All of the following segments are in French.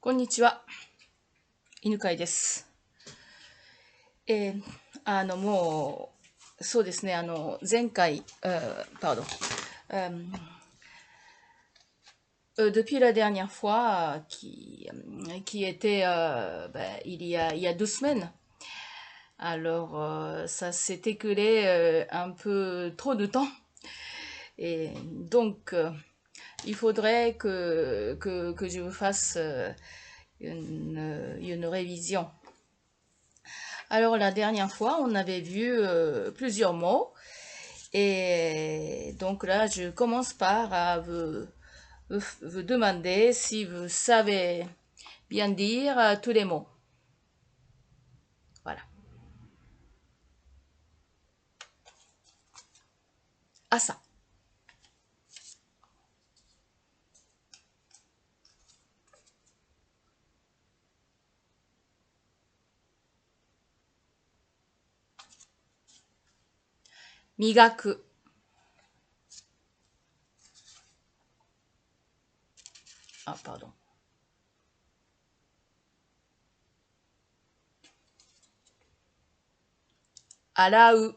こんにちは、犬飼です。もう、そうですね、前回、pardon, Euh, depuis la dernière fois, qui était il y a 2 semaines, alors ça s'est écoulé un peu trop de temps, et donc il faudrait que je vous fasse une révision. Alors la dernière fois, on avait vu plusieurs mots et donc là, je commence par vous demander si vous savez bien dire tous les mots. Voilà. Asa, 磨く。あ、pardon. 洗う。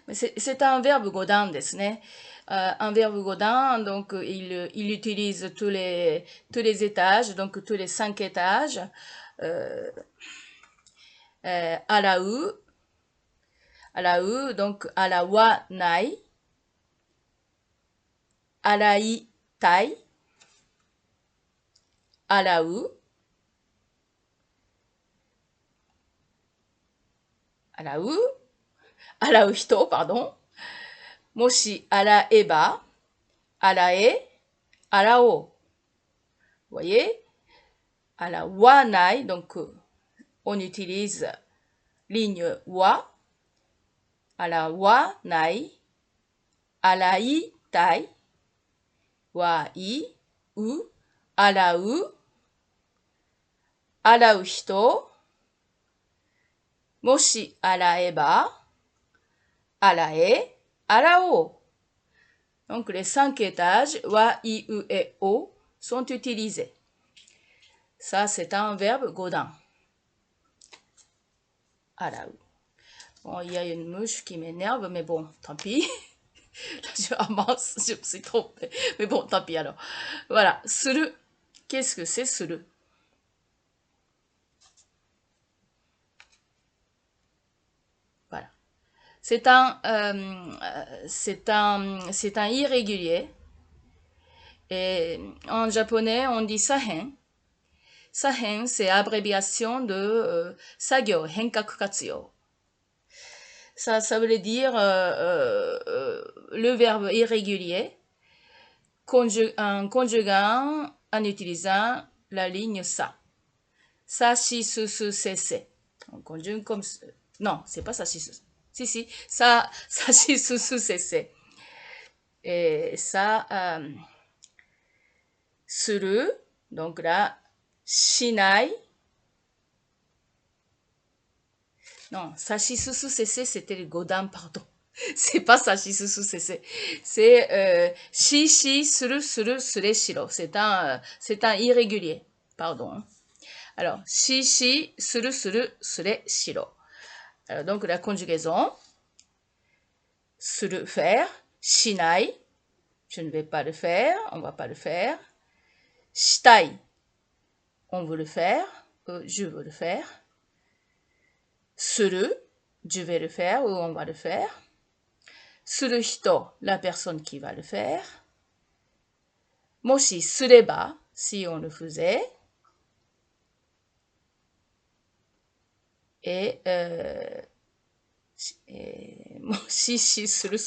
C'est un verbe godin ですね。Un verbe godin, donc il utilise tous les étages, donc tous les 5 étages. Euh, 洗う、洗う、donc 洗わない、洗いたい、洗う、洗う、洗う人、pardon。もし洗えば、洗え、洗おう。voyez? 洗わない、donc on utilise ligne wa. 洗わない、洗いたい、わい、う、洗う、洗う人、もし洗えば、洗え、洗おう。Donc les 5 étages, wa, i, u et o, sont utilisés. Ça, c'est un verbe godin. Arau. Bon, il y a une mouche qui m'énerve, mais bon, tant pis. Je avance, je me suis trompée. Mais bon, tant pis alors. Voilà, suru. Qu'est-ce que c'est suru? Voilà. C'est un irrégulier. Et en japonais, on dit sahen. Sahen, c'est abréviation de sagyo, henkaku katsuyo. Ça veut dire le verbe irrégulier en conjuguant, en utilisant la ligne sa. Sa, shi, su, se. On conjugue comme... Non, c'est pas sa, shi, su. Si. Sa, shi, su, se. Et ça, suru, donc là, shinai. Non, sashi, susu, sese, c'était le godin, pardon. C'est pas sashi, susu, sese. C'est shi, suru, sure, shiro. C'est un irrégulier. Pardon. Alors, shi, suru, sure, shiro. Alors, donc, la conjugaison. Suru, faire. Shinai. Je ne vais pas le faire. On va pas le faire. Shitai. On veut le faire. Je veux le faire. Suru, je vais le faire ou on va le faire. Suru hito, la personne qui va le faire. Moshi sureba, si on le faisait. Et moshi suru,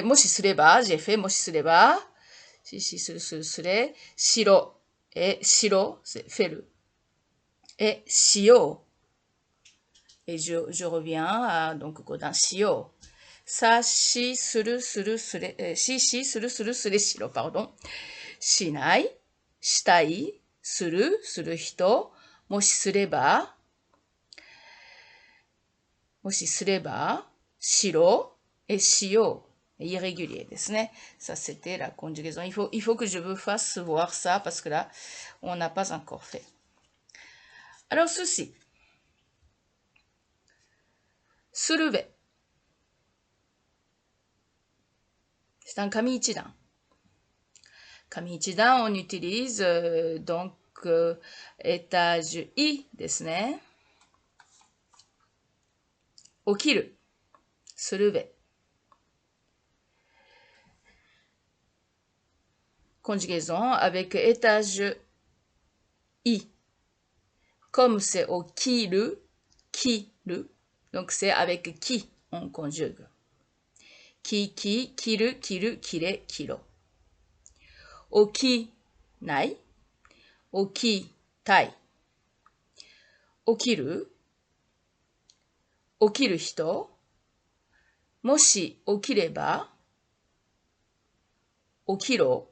moshi sureba, j'ai fait moshi sureba. Sure, shiro. Et shiro, c'est fais-le. Et shio. Et je reviens à donc godin shio. Sa, shi, suru, shiro, pardon. Shinai, shitai, suru, hito, moshi sureba, shiro, et shio. irrégulier ですね。Ça, c'était la conjugaison. Il faut que je vous fasse voir ça parce que là, on n'a pas encore fait. Alors, ceci. Se lever. C'est un kami ichidan. Kami ichidan, on utilise donc étage I ですね。起きる。se lever. Conjugaison avec étage I. Comme c'est au kiru, donc c'est avec qui on conjugue. Ki, kiru, kire, kiro. Oki, nai. Oki, tai. Okiru, okiru hito. Moshi, okireba. Okiro,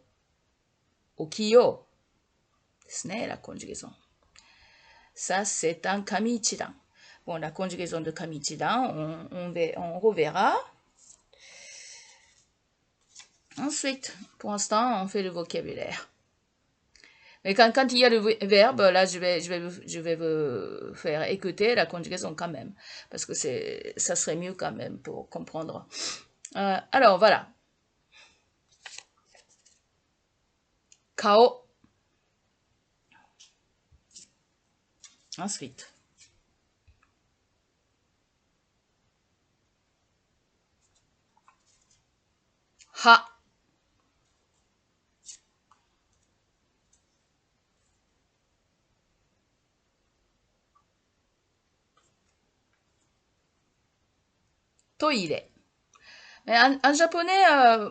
okiyo. ですね、la conjugaison. Ça, c'est un kami ichidan. Bon, la conjugaison de kami ichidan, on reverra. Ensuite, pour l'instant, on fait le vocabulaire. Mais quand il y a le verbe, là, je vais vous faire écouter la conjugaison quand même. Parce que ça serait mieux quand même pour comprendre. Alors, voilà. Kao. Ensuite. Ha. Toire. Mais en japonais,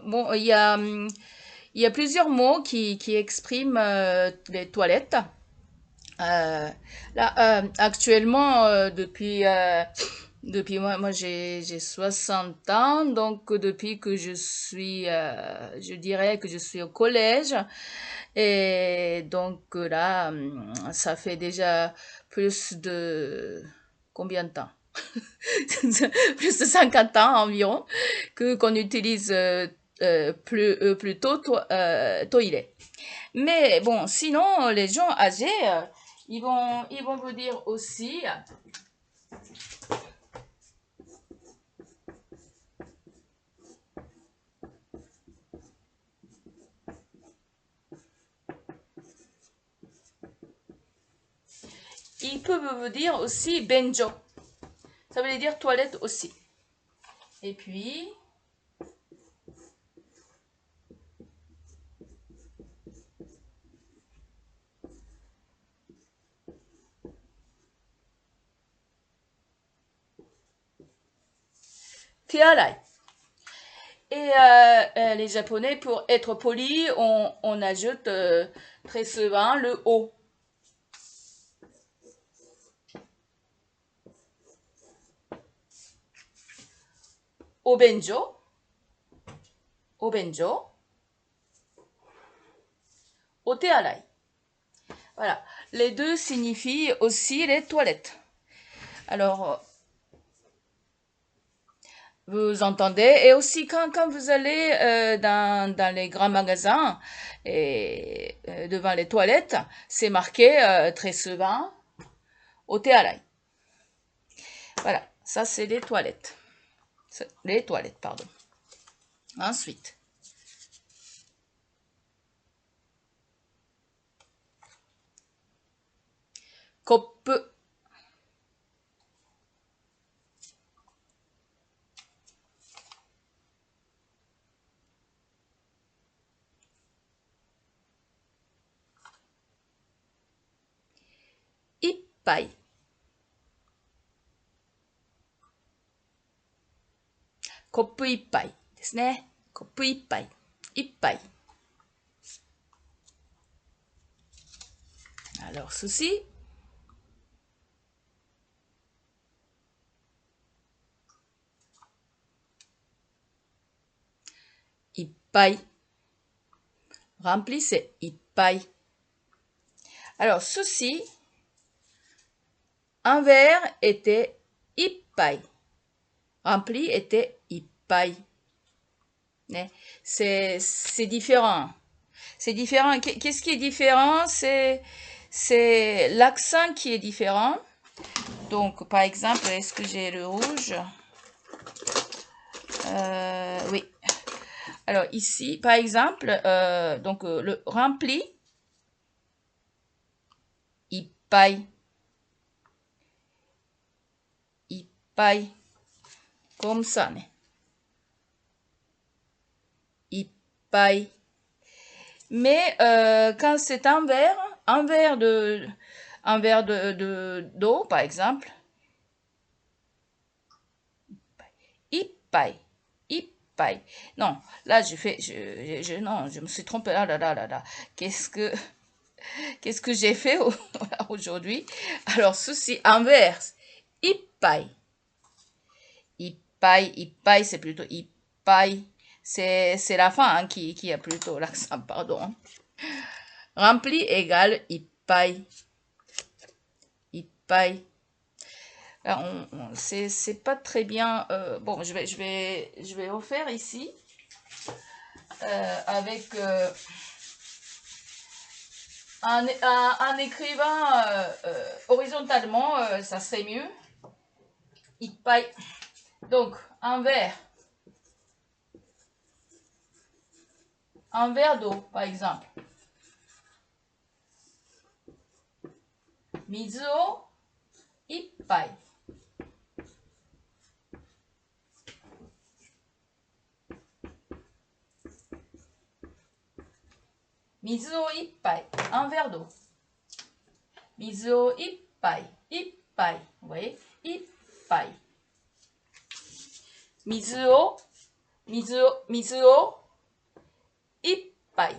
bon, il y a plusieurs mots qui expriment les toilettes. Là, actuellement, depuis moi j'ai 60 ans, donc depuis que je suis, je dirais que je suis au collège, et donc là, ça fait déjà plus de combien de temps? Plus de 50 ans environ qu'on utilise plutôt toilet. Mais bon, sinon, les gens âgés, ils vont vous dire aussi, ils peuvent vous dire aussi benjo. Ça veut dire toilette aussi. Et puis, tearai. Et les Japonais, pour être polis, on ajoute très souvent le o. Obenjo. Obenjo. Otearai. Voilà. Les deux signifient aussi les toilettes. Alors, vous entendez. Et aussi, quand vous allez dans les grands magasins et devant les toilettes, c'est marqué très souvent Otearai. Voilà. Ça, c'est les toilettes. Les toilettes, pardon. Ensuite. Koppe. Ippai. Koppe ippai ですね。コップ一杯。一杯。Alors, ceci. Ippai. Remplissez. Ippai. Alors, ceci. Un verre était ippai. Rempli était ippai. ね。c'est différent. C'est différent. Qu'est-ce qui est différent? C'est l'accent qui est différent. Donc, par exemple, est-ce que j'ai le rouge? Oui. Alors, ici, par exemple, donc, le rempli, ippai. Ippai. Comme ça, né. Ippai. Mais quand c'est un verre d'eau, par exemple, ippai, ippai. Non, là non, je me suis trompée. Ah là là là là. Qu'est-ce que j'ai fait aujourd'hui? Alors ceci inverse, ippai, ippai, c'est plutôt ippai. C'est la fin hein, qui a plutôt l'accent, pardon. Rempli égale ippai. Ippai. C'est pas très bien. Bon, je vais refaire ici avec en écrivant horizontalement, ça serait mieux. Ippai. Donc, un verre d'eau, par exemple. Mizu o ippai. Mizu o ippai. Un verre d'eau. Mizu o ippai. Ippai. Vous voyez? Ippai. Mizu o ippai.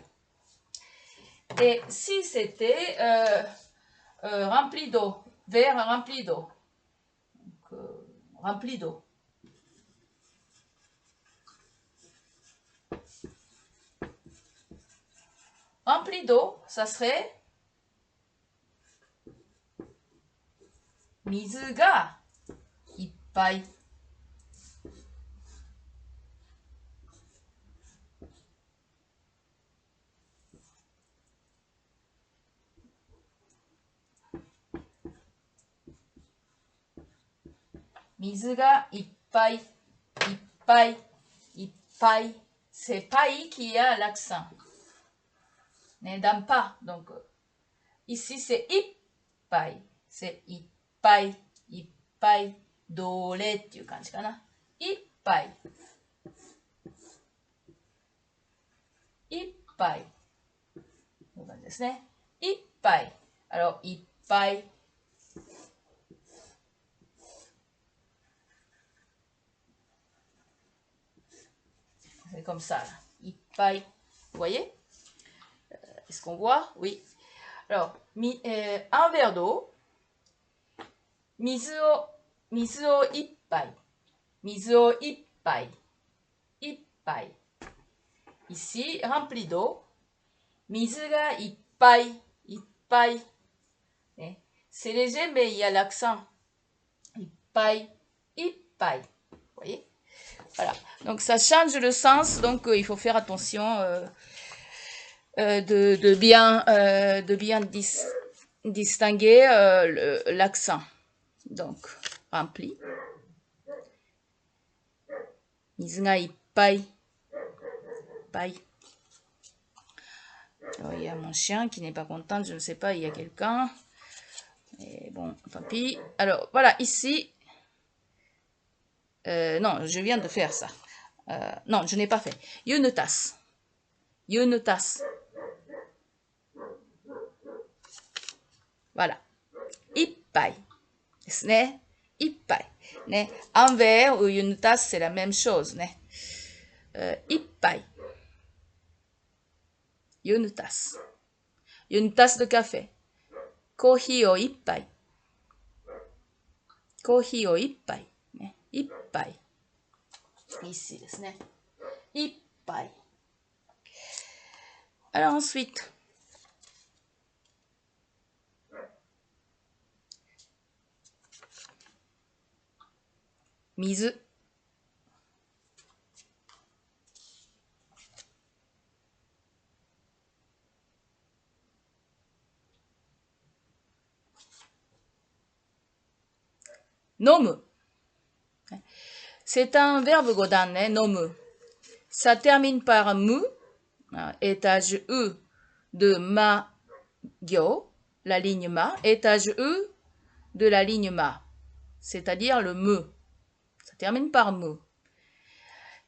Et si c'était rempli d'eau, verre rempli d'eau, rempli d'eau. Rempli d'eau, ça serait mizu ga ippai. Mizu ga ippai, ippai, ippai. C'est pai qui a l'accent. Dans pas. Donc, ici c'est ippai. C'est ippai, ippai, dore っていう感じかな。ippai. Ippai. こういう感じですね。ippai. Alors, ippai. C'est comme ça, là. Ippai. Vous voyez? Est-ce qu'on voit? Oui. Alors, un verre d'eau. Mizu o ippai. Mizu o ippai. Ippai. Ici, rempli d'eau. Mizu ga ippai. Ippai. C'est léger, mais il y a l'accent. Ippai. Ippai. Vous voyez? Voilà. Donc, ça change le sens. Donc, il faut faire attention de bien distinguer l'accent. Donc, rempli. Mizu ga ippai. Ippai. Alors, il y a mon chien qui n'est pas content, je ne sais pas, il y a quelqu'un. Et bon, tant pis. Alors, voilà, ici. Non, je viens de faire ça. Non, je n'ai pas fait. Une tasse. Une tasse. Voilà. Ippai. ですね。ippai. ね。Un verre ou une tasse, c'est la même chose. ね。ippai. Une tasse. Une tasse de café. コーヒーを一杯。コーヒーを一杯。ね。一杯。Ici ですね。一杯。Alors ensuite. 水。nomu. C'est un verbe godan, nomu. Ça termine par mu, étage U de ma gyo, la ligne ma, étage U de la ligne ma, c'est-à-dire le me. Ça termine par me.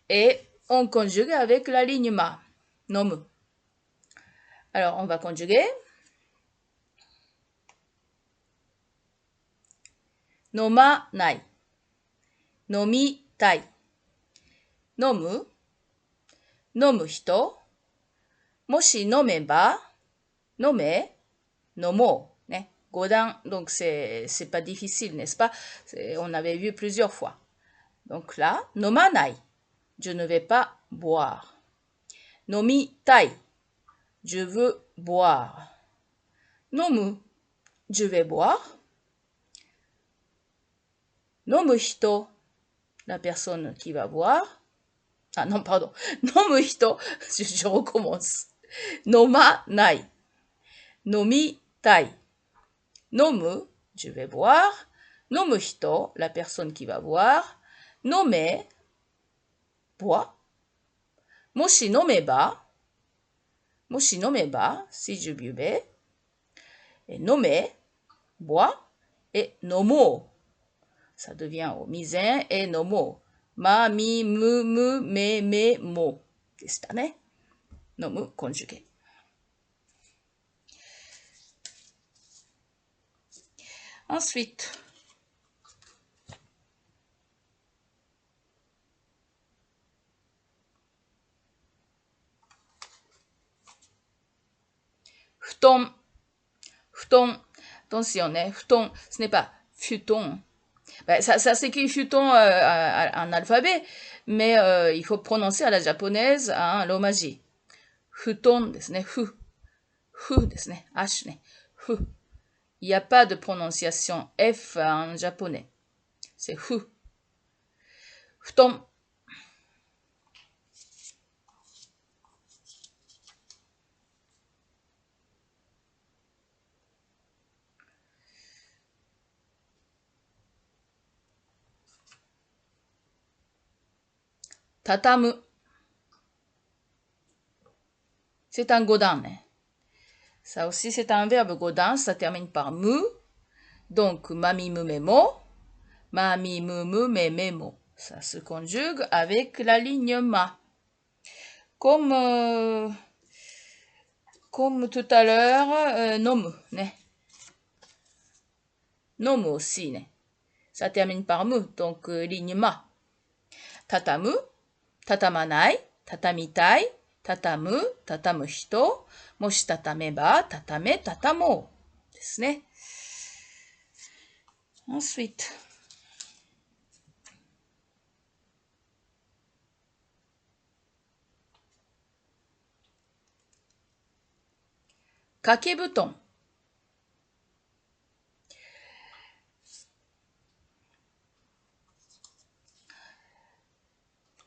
Et on conjugue avec la ligne ma, nomu. Alors, on va conjuguer. Noma nai. Nomi tai. Nomu. Nomu hito. Moshi nomeba. Nome. Nomo. Godan, donc c'est pas difficile, n'est-ce pas? On avait vu plusieurs fois. Donc là, noma nai. Je ne vais pas boire. Nomi tai. Je veux boire. Nomu. Je vais boire. Nomu hito. La personne qui va boire. Ah non, pardon. Nomu hito. Je recommence. Noma nai. Nomi tai. Nomu. Je vais boire. Nomu hito. La personne qui va boire. Nome. Bois. Moshi nomeba. Moshi nomeba. Si je buvais. Et nome. Bois. Et nomo. Ça devient au misin et nomo. Ma, mi, mu, me, mo. Deshita ne. Nomu conjugué. Ensuite, futon. Futon. Attention, futon, ce n'est pas futon. Ben, ça s'écrit futon en alphabet, mais il faut prononcer à la japonaise en romaji. Futon desu ne, fu. Fu desu ne, h ne, fu. Il n'y a pas de prononciation F en japonais. C'est fu. Futon. Tatamu. C'est un godan. Ça aussi, c'est un verbe godan. Ça termine par mu. Donc, mami mu memo. Mami mu mu me memo. Ça se conjugue avec la ligne ma. Comme tout à l'heure, nomu. Nomu aussi. Ça termine par mu. Donc, ligne ma. Tatamu. Tatamanai. Tatamitai. Tatamu. Tatamu hito. Moshi tatameba. Tatame. Tatamo. Desu ne. Ensuite. Kakebuton.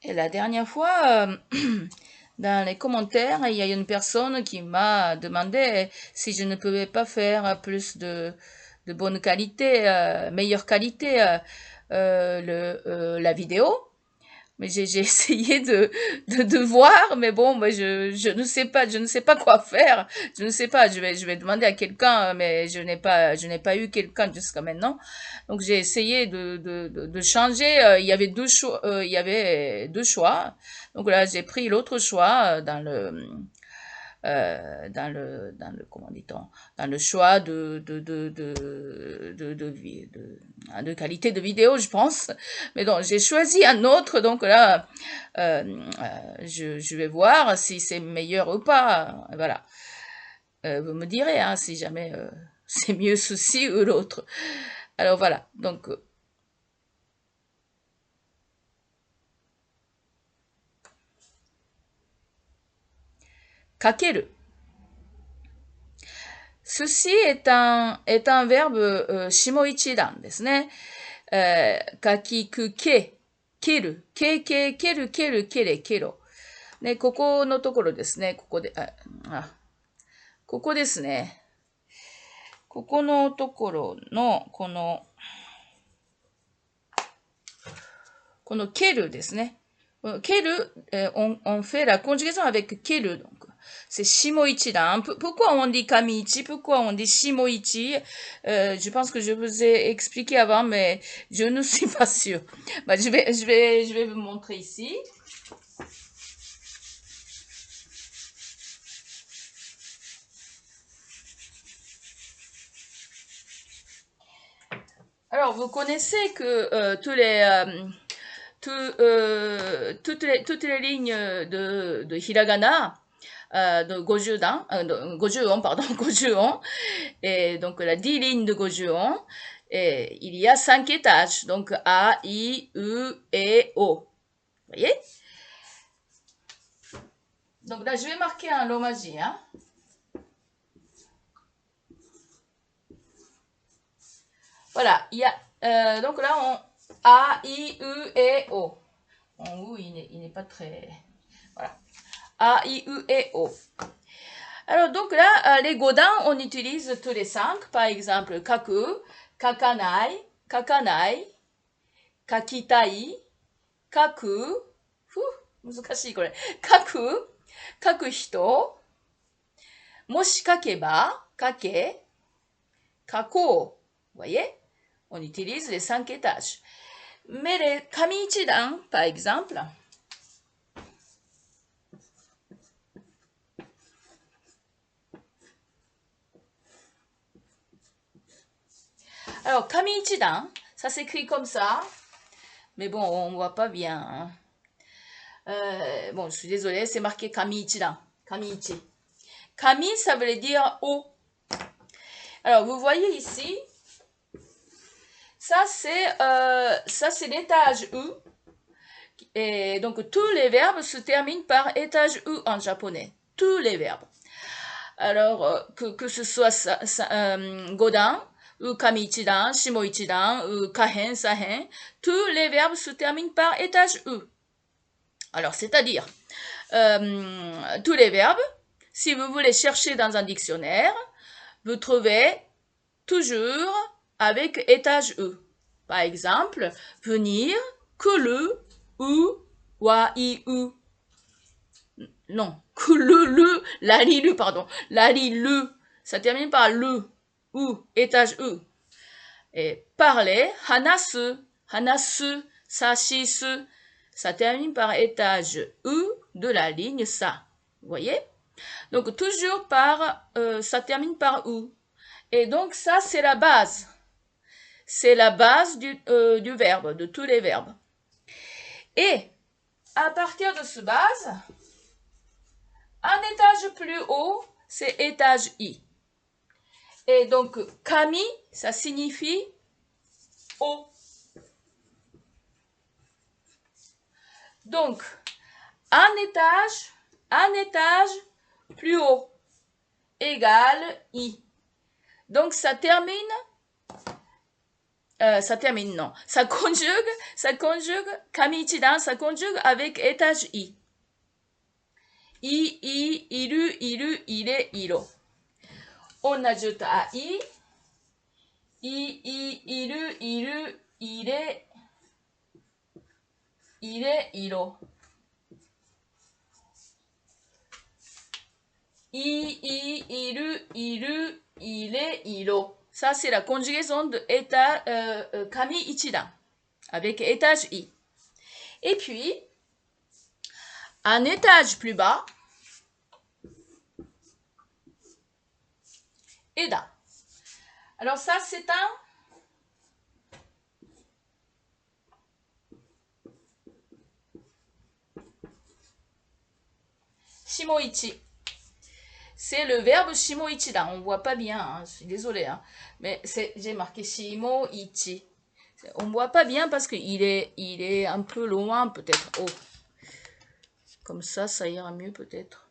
Et la dernière fois, dans les commentaires, il y a une personne qui m'a demandé si je ne pouvais pas faire plus de bonne qualité, meilleure qualité la vidéo. Mais j'ai essayé de voir, mais bon, moi je ne sais pas quoi faire. Je ne sais pas. Je vais demander à quelqu'un, mais je n'ai pas eu quelqu'un jusqu'à maintenant. Donc j'ai essayé de changer. Il y avait deux choix. Donc là j'ai pris l'autre choix dans le comment dit-on, dans le choix de qualité de vidéo, je pense. Mais donc, j'ai choisi un autre, donc là, je vais voir si c'est meilleur ou pas. Voilà. Vous me direz, hein, si jamais c'est mieux ceci ou l'autre. Alors voilà, donc... kakeru. Ceci est un verbe shimoichidan ですね。かきくけ、ける、けけ、ける、ける、けれ、けろ。ね、ここのところですね。ここで、ここですね。ここのところの、この、この蹴るですね。蹴る、on fait la conjugaison avec 蹴る。Donc, c'est shimoichi dan. Pourquoi on dit kamiichi? Pourquoi on dit shimoichi? Je pense que je vous ai expliqué avant, mais je ne suis pas sûre. Bah, je vais vous montrer ici. Alors, vous connaissez que toutes les lignes de hiragana, de gojudan, gojuon, pardon, gojuon, et donc la 10 lignes de gojuon, et il y a 5 étages, donc A, I, U, E, O. Vous voyez? Donc là, je vais marquer un romaji, hein. Voilà, il y a, donc là, on A, I, U, E, O. En U, il n'est pas très... Voilà. A, I, U, E, O. Alors, donc là, les godins, on utilise tous les 5. Par exemple, kaku, kakanai, kakanai, kakitai, kaku, muzukashi kore, kaku, kaku hito, moshi kakeba, kake, kako. Vous voyez? On utilise les 5 étages. Mais les kamiichidan, par exemple, alors kamiichidan, ça s'écrit comme ça, mais bon, on ne voit pas bien. Hein. Bon, je suis désolée, c'est marqué kamiichidan, kamiichi. Kami, ça veut dire haut. Alors, vous voyez ici, ça c'est l'étage U. Et donc, tous les verbes se terminent par étage U en japonais. Tous les verbes. Alors, que ce soit godin, ou kamiichidan, shimoichidan, ou kahen, sahen, tous les verbes se terminent par étage U. Alors, c'est-à-dire, tous les verbes, si vous voulez chercher dans un dictionnaire, vous trouvez toujours avec étage U. Par exemple, venir, kuru, u, wa, i, u. Non, kuru, lari, pardon. Lari, lu. Ça termine par le, u, étage U. Et parler, hanasu, hanasu, sashisu. Ça termine par étage U de la ligne sa. Vous voyez? Donc, toujours ça termine par U. Et donc, ça, c'est la base. C'est la base du verbe, de tous les verbes. Et, à partir de cette base, un étage plus haut, c'est étage I. Et donc, kami, ça signifie haut. Donc, un étage plus haut égale I. Donc, ça conjugue, kamiichidan, ça conjugue avec étage I. I, iru, ire, iro. On ajoute à I, iru, ire, iro. Iru, ire, iro. Ça, c'est la conjugaison de kamiichidan avec étage I. Et puis, un étage plus bas, eda. Alors ça, c'est un shimoichi. C'est le verbe shimoichidan. On ne voit pas bien, hein, je suis désolée. Hein, mais j'ai marqué shimoichi. On ne voit pas bien parce qu'il est un peu loin, peut-être. Oh. Comme ça ira mieux, peut-être.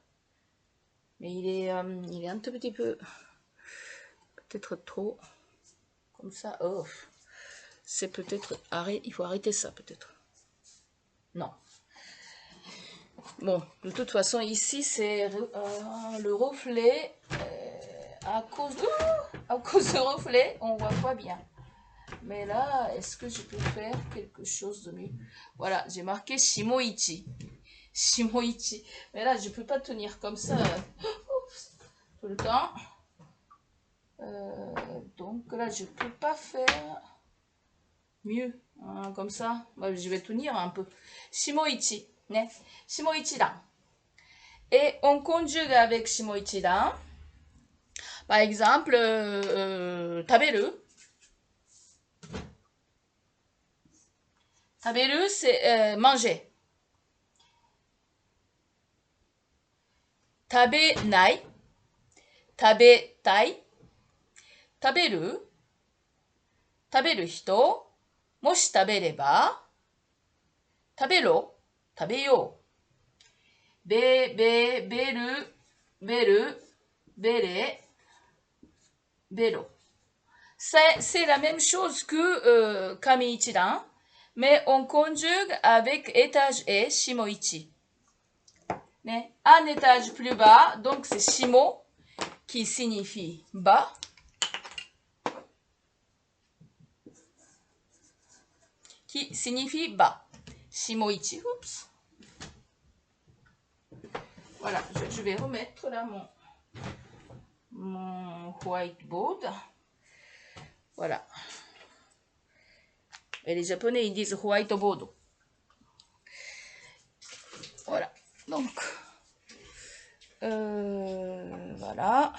Mais il est un tout petit peu... Peut-être trop. Comme ça. Oh. C'est peut-être... Il faut arrêter ça, peut-être. Non. Bon, de toute façon, ici, c'est le reflet. À cause du reflet, on voit pas bien. Mais là, est-ce que je peux faire quelque chose de mieux? Voilà, j'ai marqué Shimoichi. Shimoichi. Mais là, je peux pas tenir comme ça tout le temps. Donc là, je peux pas faire mieux. Hein, comme ça. Bah, je vais tenir un peu. Shimoichi. Ne. Shimoichi-dan. Et on conjugue avec Shimoichi-dan. Par exemple, taberu. Taberu, c'est manger. Tabenai. Tabetai. Taberu. Taberu hito. Moshi tabereba. Tabero. Tabeyo. Beru. Beru. Bere. Bero. C'est la même chose que kami-ichidan, mais on conjugue avec étage et shimoichi. Un étage plus bas, donc c'est shimo qui signifie bas. Qui signifie bas. Shimoichi. Oups. Voilà, je vais remettre là mon whiteboard. Voilà. Et les Japonais, ils disent whiteboard. Voilà. Donc, voilà.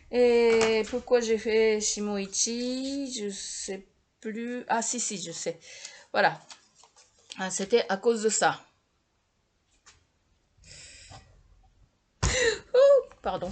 Et pourquoi j'ai fait Shimoichi? Je sais plus. Ah, si, je sais. Voilà. Ah, c'était à cause de ça. Oh, pardon.